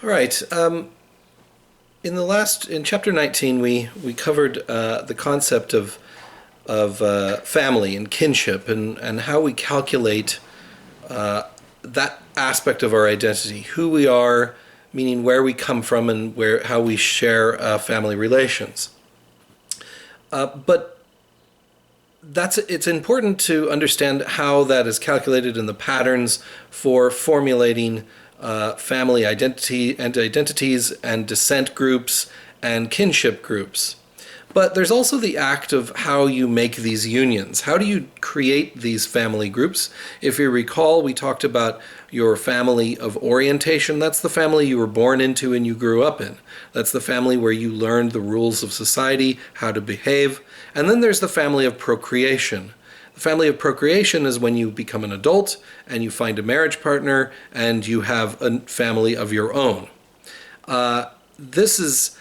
All right. In chapter 19, we covered the concept of family and kinship and how we calculate that aspect of our identity, who we are, meaning where we come from and how we share family relations. But it's important to understand how that is calculated in the patterns for formulating family identities and descent groups and kinship groups. But there's also the act of how you make these unions. How do you create these family groups? If you recall, we talked about your family of orientation. That's the family you were born into and you grew up in. That's the family where you learned the rules of society, how to behave. And then there's the family of procreation. The family of procreation is when you become an adult and you find a marriage partner and you have a family of your own. This is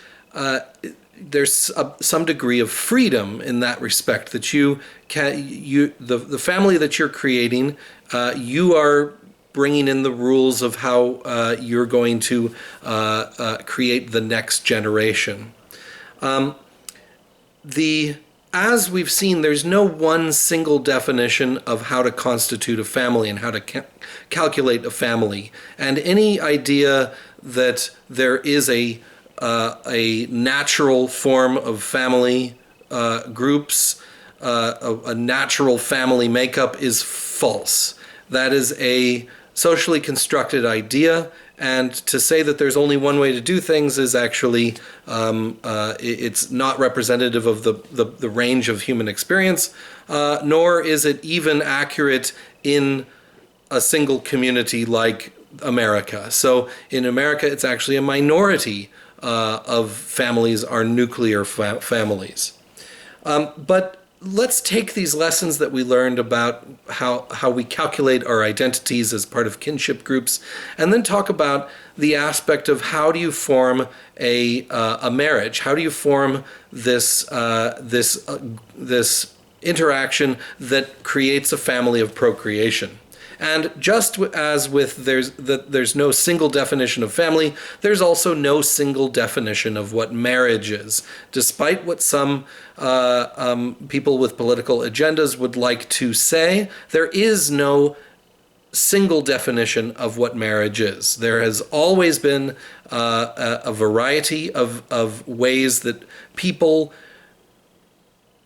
there's some degree of freedom in that respect, that the family that you're creating, you are bringing in the rules of how you're going to create the next generation. As we've seen, there's no one single definition of how to constitute a family and how to calculate a family. And any idea that there is a natural form of family groups, a natural family makeup is false. That is a socially constructed idea, and to say that there's only one way to do things is actually it's not representative of the range of human experience, nor is it even accurate in a single community like America. So in America, it's actually a minority of families are nuclear families. But let's take these lessons that we learned about how we calculate our identities as part of kinship groups, and then talk about the aspect of how do you form a marriage? How do you form this interaction that creates a family of procreation? And just as with there's no single definition of family, there's also no single definition of what marriage is. Despite what some people with political agendas would like to say, there is no single definition of what marriage is. There has always been a variety of ways that people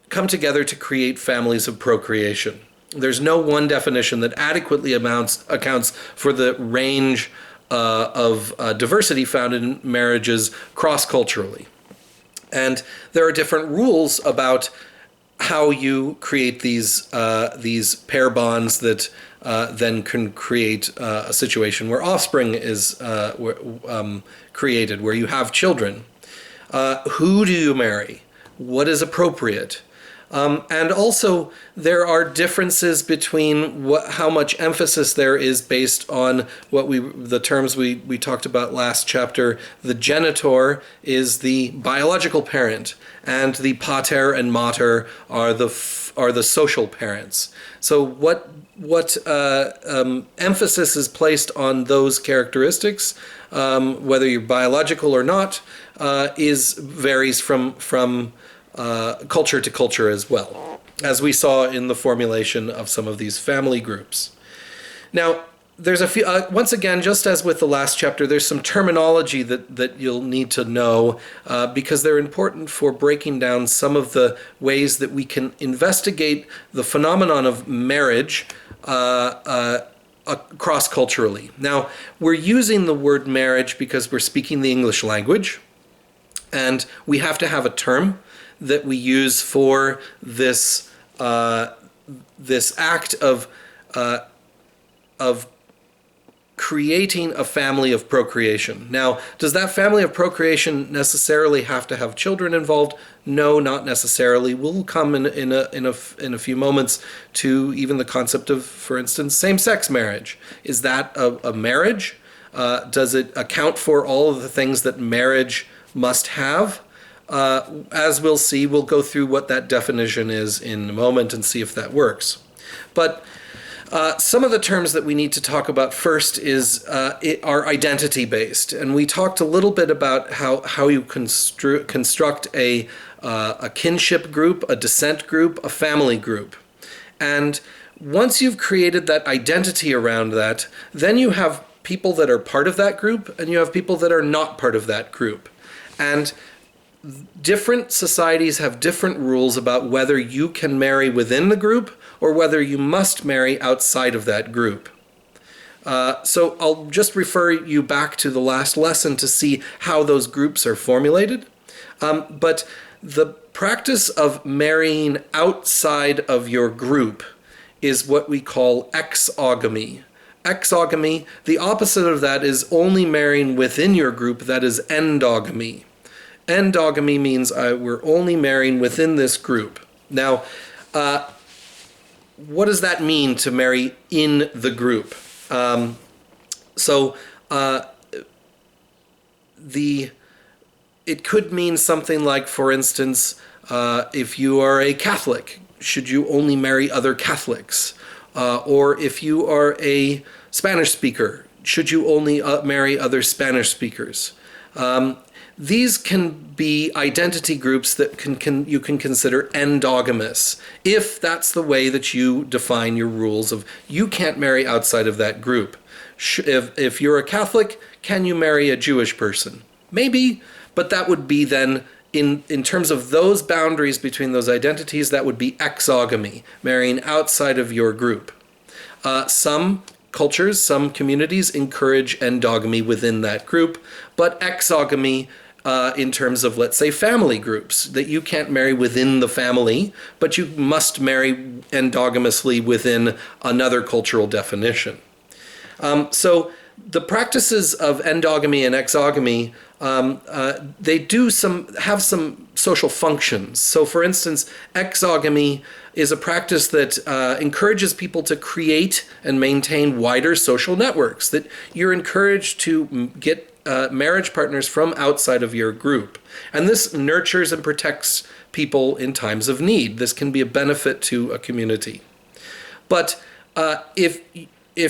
come together to create families of procreation. There's no one definition that adequately accounts for the range of diversity found in marriages cross-culturally. And there are different rules about how you create these pair bonds that then can create a situation where offspring is created, where you have children. Who do you marry? What is appropriate? And also, there are differences between how much emphasis there is based on the terms we talked about last chapter. The genitor is the biological parent, and the pater and mater are the social parents. So what emphasis is placed on those characteristics, whether you're biological or not, varies from culture to culture as well, as we saw in the formulation of some of these family groups. Now, there's a few, once again, just as with the last chapter, there's some terminology that you'll need to know because they're important for breaking down some of the ways that we can investigate the phenomenon of marriage cross-culturally. Now, we're using the word marriage because we're speaking the English language, and we have to have a term that we use for this act of creating a family of procreation. Now, does that family of procreation necessarily have to have children involved? No, not necessarily. We'll come in a few moments to even the concept of, for instance, same-sex marriage. Is that a marriage? Does it account for all of the things that marriage must have? As we'll see, we'll go through what that definition is in a moment and see if that works. But Some of the terms that we need to talk about first are identity-based, and we talked a little bit about how you construct a kinship group, a descent group, a family group. And once you've created that identity around that, then you have people that are part of that group, and you have people that are not part of that group. And different societies have different rules about whether you can marry within the group or whether you must marry outside of that group. So I'll just refer you back to the last lesson to see how those groups are formulated. But the practice of marrying outside of your group is what we call exogamy. Exogamy, the opposite of that is only marrying within your group, that is endogamy. Endogamy means we're only marrying within this group. Now, what does that mean to marry in the group? It could mean something like, for instance, if you are a Catholic, should you only marry other Catholics? Or if you are a Spanish speaker, should you only marry other Spanish speakers? These can be identity groups that you can consider endogamous, if that's the way that you define your rules of you can't marry outside of that group. If you're a Catholic, can you marry a Jewish person? Maybe, but that would be then, in terms of those boundaries between those identities, that would be exogamy, marrying outside of your group. Some cultures, some communities encourage endogamy within that group, but exogamy in terms of, let's say, family groups, that you can't marry within the family, but you must marry endogamously within another cultural definition. So the practices of endogamy and exogamy, they have some social functions. So for instance, exogamy is a practice that encourages people to create and maintain wider social networks, that you're encouraged to get marriage partners from outside of your group. And this nurtures and protects people in times of need. This can be a benefit to a community. But if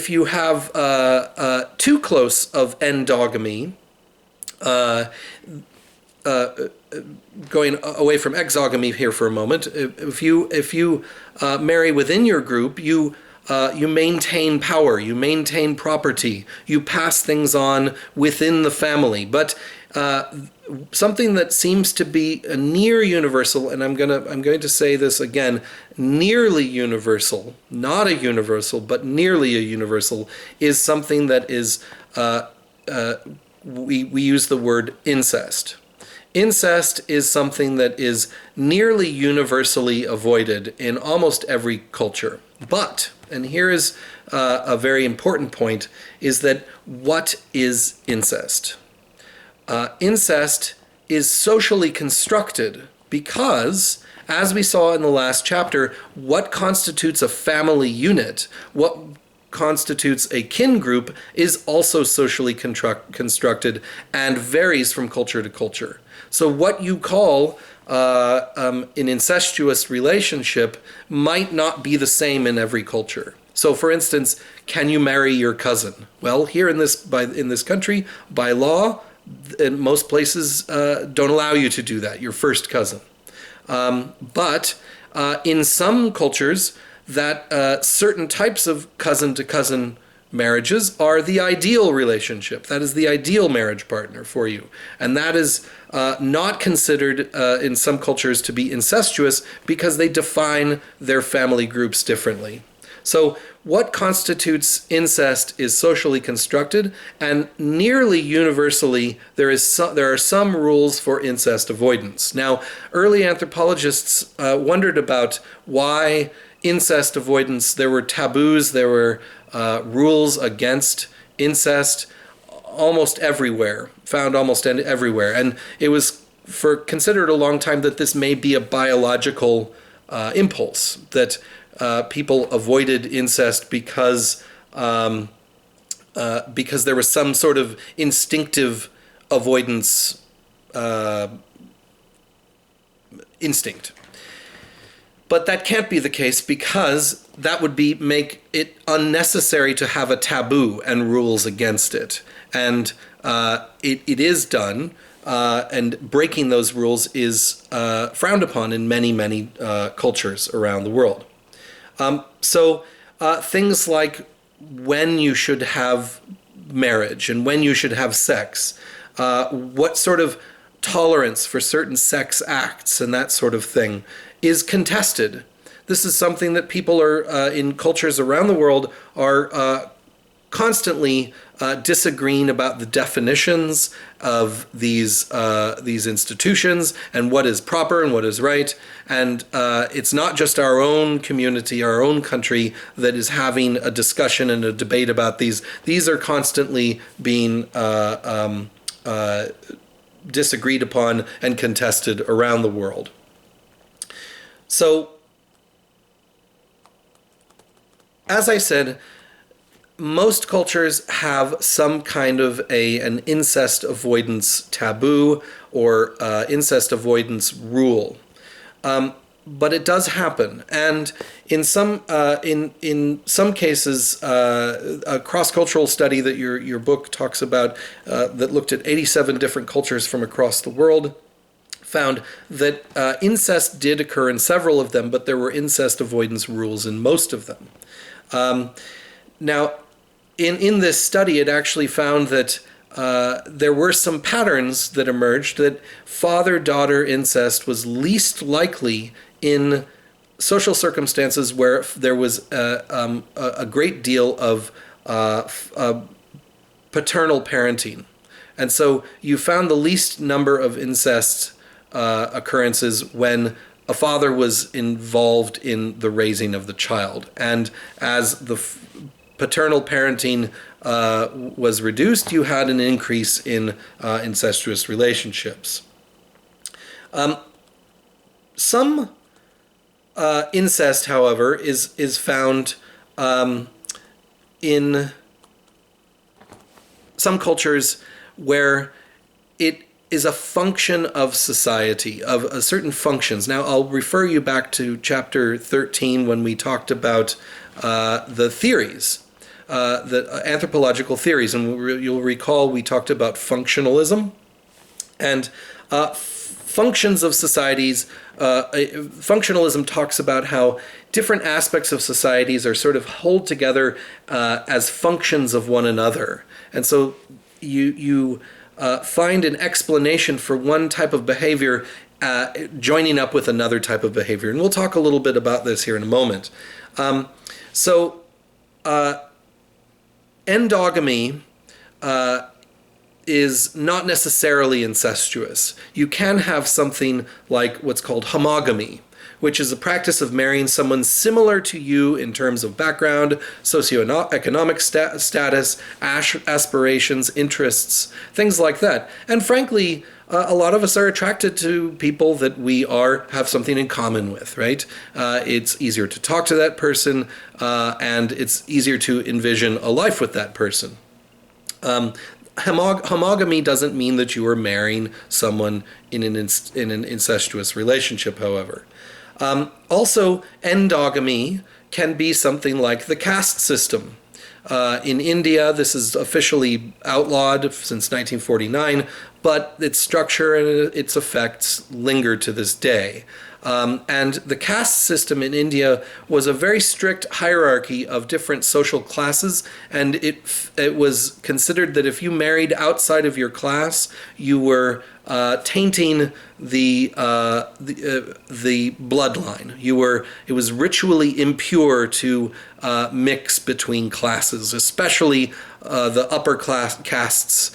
you have too close of endogamy, going away from exogamy here for a moment, if you marry within your group, you maintain power, you maintain property, you pass things on within the family. But something that seems to be a near universal, and I'm going to say this again, nearly universal, not a universal, but nearly a universal, is something that is we use the word incest. Incest is something that is nearly universally avoided in almost every culture. But, and here is a very important point, is that what is incest? Incest is socially constructed because, as we saw in the last chapter, what constitutes a family unit, what constitutes a kin group, is also socially constructed and varies from culture to culture. So what you call an incestuous relationship might not be the same in every culture. So for instance, can you marry your cousin? Well, here in this country, by law, in most places don't allow you to do that, your first cousin. But in some cultures, that certain types of cousin-to-cousin marriages are the ideal relationship. That is the ideal marriage partner for you. And that is not considered in some cultures to be incestuous because they define their family groups differently. So what constitutes incest is socially constructed, and nearly universally there are some rules for incest avoidance. Now, early anthropologists wondered about why incest avoidance, there were taboos, there were rules against incest almost everywhere, found almost everywhere. And it was considered a long time that this may be a biological impulse, that people avoided incest because there was some sort of instinctive avoidance instinct. But that can't be the case because that would make it unnecessary to have a taboo and rules against it. And it is done, and breaking those rules is frowned upon in many, many cultures around the world. So things like when you should have marriage and when you should have sex, what sort of tolerance for certain sex acts and that sort of thing is contested. This is something that people are in cultures around the world are constantly disagreeing about the definitions of these institutions and what is proper and what is right. And it's not just our own community, our own country that is having a discussion and a debate about these. These are constantly being disagreed upon and contested around the world. So, as I said, most cultures have some kind of an incest avoidance taboo or incest avoidance rule. But it does happen, and in some cases, a cross-cultural study that your book talks about that looked at 87 different cultures from across the world found that incest did occur in several of them, but there were incest avoidance rules in most of them. Now, in this study, it actually found that there were some patterns that emerged that father-daughter incest was least likely in social circumstances where there was a great deal of paternal parenting. And so you found the least number of incest occurrences when a father was involved in the raising of the child. And as the paternal parenting was reduced, you had an increase in incestuous relationships. Some incest, however, is found in some cultures where it is a function of society, of certain functions. Now, I'll refer you back to chapter 13 when we talked about the theories, the anthropological theories. And you'll recall we talked about functionalism. And functions of societies, functionalism talks about how different aspects of societies are sort of held together as functions of one another. And so you find an explanation for one type of behavior joining up with another type of behavior. And we'll talk a little bit about this here in a moment. Endogamy is not necessarily incestuous. You can have something like what's called homogamy, which is a practice of marrying someone similar to you in terms of background, socioeconomic status, aspirations, interests, things like that. And frankly, a lot of us are attracted to people that we have something in common with, right? It's easier to talk to that person, and it's easier to envision a life with that person. Homogamy doesn't mean that you are marrying someone in an incestuous relationship, however. Also, endogamy can be something like the caste system. In India, this is officially outlawed since 1949, but its structure and its effects linger to this day. And the caste system in India was a very strict hierarchy of different social classes, and it was considered that if you married outside of your class, you were tainting the bloodline. It was ritually impure to mix between classes, especially the upper class castes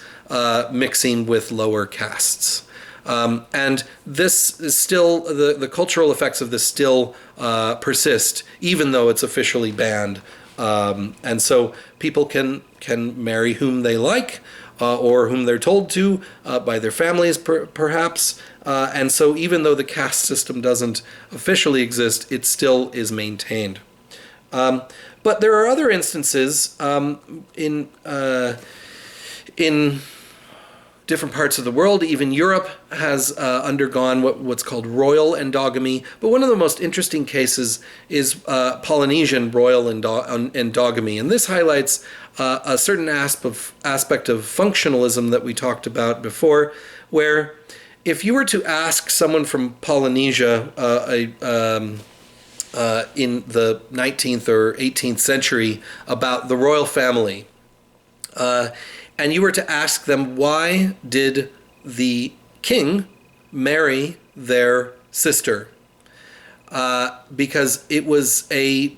mixing with lower castes. And this is still, the cultural effects of this still persist, even though it's officially banned. And so people can marry whom they like, or whom they're told to by their families, perhaps. And so even though the caste system doesn't officially exist, it still is maintained. But there are other instances in different parts of the world. Even Europe has undergone what's called royal endogamy. But one of the most interesting cases is Polynesian royal endogamy. And this highlights a certain aspect of functionalism that we talked about before, where if you were to ask someone from Polynesia in the 19th or 18th century about the royal family, and you were to ask them, why did the king marry their sister? Because it was a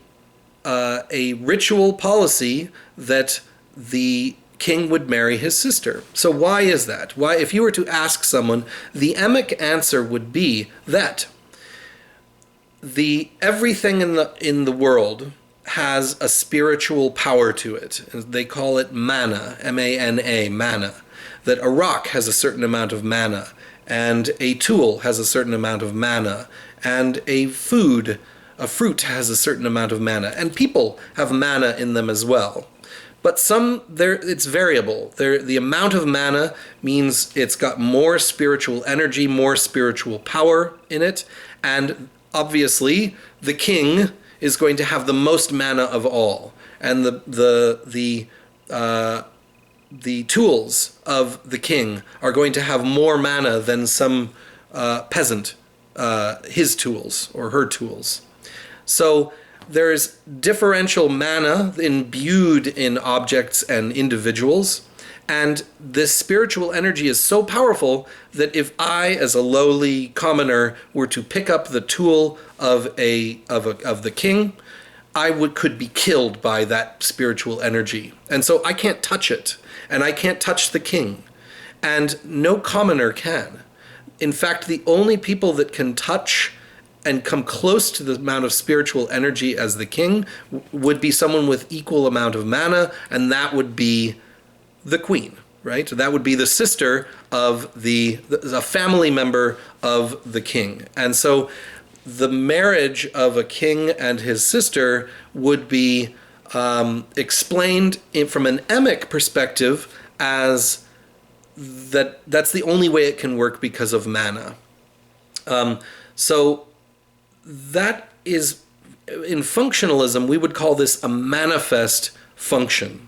ritual policy that the king would marry his sister. So why is that? Why, if you were to ask someone, the emic answer would be that everything in the world has a spiritual power to it. They call it mana, M-A-N-A, mana. That a rock has a certain amount of mana, and a tool has a certain amount of mana, and a fruit has a certain amount of mana, and people have mana in them as well. But it's variable. The amount of mana means it's got more spiritual energy, more spiritual power in it, and obviously the king is going to have the most mana of all, and the tools of the king are going to have more mana than some peasant, his tools or her tools. So there's differential mana imbued in objects and individuals, and this spiritual energy is so powerful that if I, as a lowly commoner, were to pick up the tool of the king, I could be killed by that spiritual energy. And so I can't touch it, and I can't touch the king, and no commoner can. In fact, the only people that can touch and come close to the amount of spiritual energy as the king would be someone with equal amount of mana, and that would be the queen, right? That would be the sister of a family member of the king. And so the marriage of a king and his sister would be explained from an emic perspective as that's the only way it can work because of mana. So that is, in functionalism, we would call this a manifest function.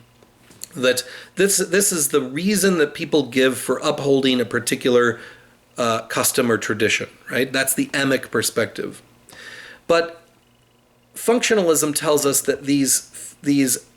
That this is the reason that people give for upholding a particular custom or tradition, right? That's the emic perspective. But functionalism tells us that these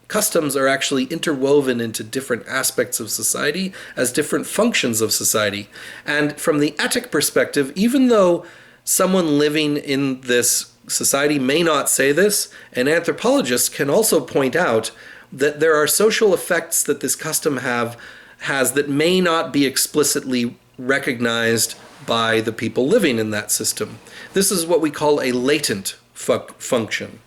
customs are actually interwoven into different aspects of society as different functions of society. And from the etic perspective, even though someone living in this society may not say this, an anthropologist can also point out that there are social effects that this custom has that may not be explicitly recognized by the people living in that system. This is what we call a latent function.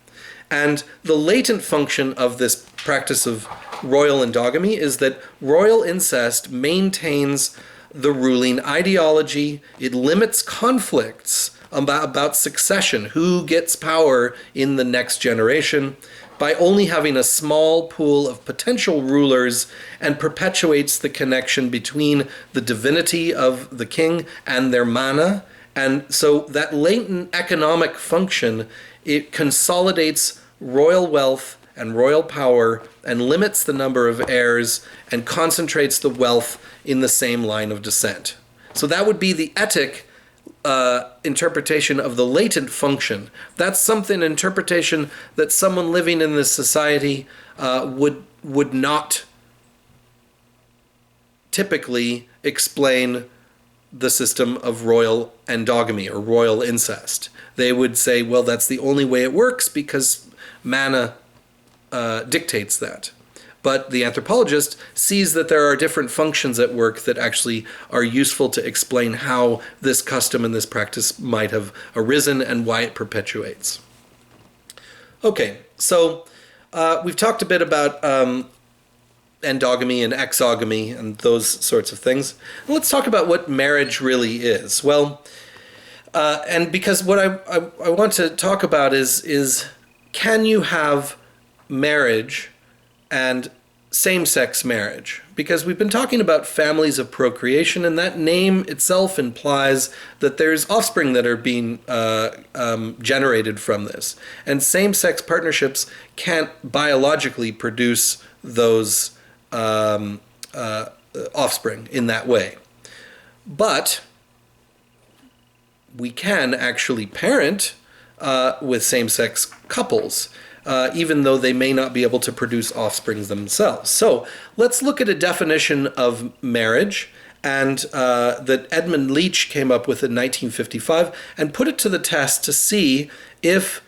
And the latent function of this practice of royal endogamy is that royal incest maintains the ruling ideology. It limits conflicts about succession, who gets power in the next generation, by only having a small pool of potential rulers, and perpetuates the connection between the divinity of the king and their mana. And so that latent economic function, it consolidates royal wealth and royal power and limits the number of heirs and concentrates the wealth in the same line of descent. So that would be the etic interpretation of the latent function. That's something, interpretation that someone living in this society would not typically explain the system of royal endogamy or royal incest. They would say, well, that's the only way it works because mana dictates that. But the anthropologist sees that there are different functions at work that actually are useful to explain how this custom and this practice might have arisen and why it perpetuates. Okay, so we've talked a bit about endogamy and exogamy and those sorts of things. And let's talk about what marriage really is. Well, and because what I want to talk about is can you have marriage and same-sex marriage, because we've been talking about families of procreation, and that name itself implies that there's offspring that are being generated from this. And same-sex partnerships can't biologically produce those offspring in that way. But we can actually parent with same-sex couples, even though they may not be able to produce offspring themselves. So let's look at a definition of marriage and that Edmund Leach came up with in 1955 and put it to the test to see if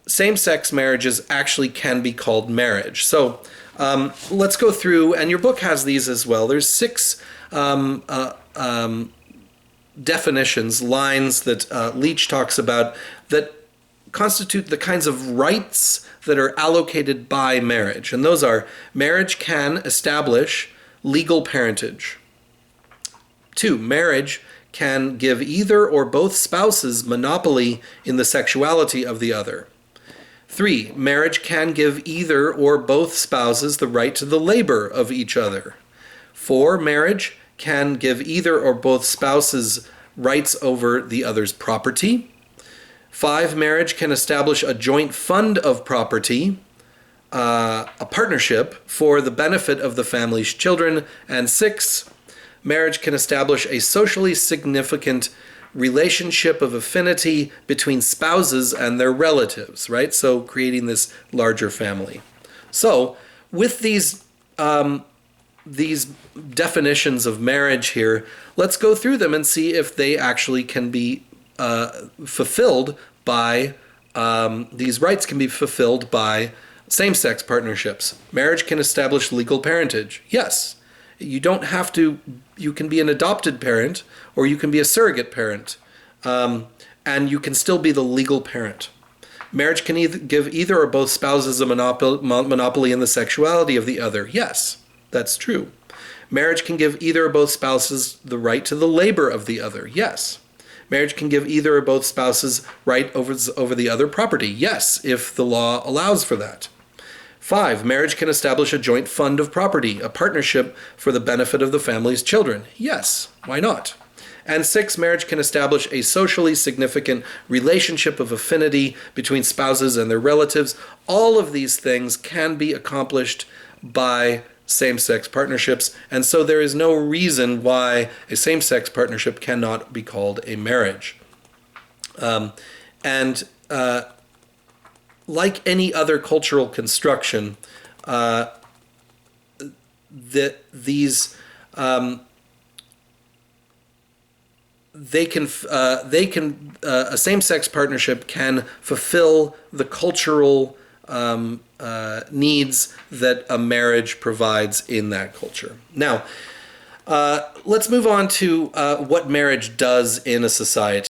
same-sex marriages actually can be called marriage. So let's go through, and your book has these as well. There's 6 definitions, lines that Leach talks about that constitute the kinds of rights that are allocated by marriage. And those are: marriage can establish legal parentage. 2, marriage can give either or both spouses monopoly in the sexuality of the other. 3, marriage can give either or both spouses the right to the labor of each other. 4, marriage can give either or both spouses rights over the other's property. 5, marriage can establish a joint fund of property, a partnership for the benefit of the family's children. And 6, marriage can establish a socially significant relationship of affinity between spouses and their relatives, right? So creating this larger family. So with these definitions of marriage here, let's go through them and see if they actually can be fulfilled by, these rights can be fulfilled by same-sex partnerships. Marriage can establish legal parentage. Yes. You don't have to, you can be an adopted parent or you can be a surrogate parent, and you can still be the legal parent. Marriage can give either or both spouses a monopoly in the sexuality of the other. Yes, that's true. Marriage can give either or both spouses the right to the labor of the other. Yes. Marriage can give either or both spouses right over the other property. Yes, if the law allows for that. 5, marriage can establish a joint fund of property, a partnership for the benefit of the family's children. Yes, why not? And 6, marriage can establish a socially significant relationship of affinity between spouses and their relatives. All of these things can be accomplished by same-sex partnerships, and so there is no reason why a same-sex partnership cannot be called a marriage. Like any other cultural construction, a same-sex partnership can fulfill the cultural needs that a marriage provides in that culture. Now, let's move on to what marriage does in a society.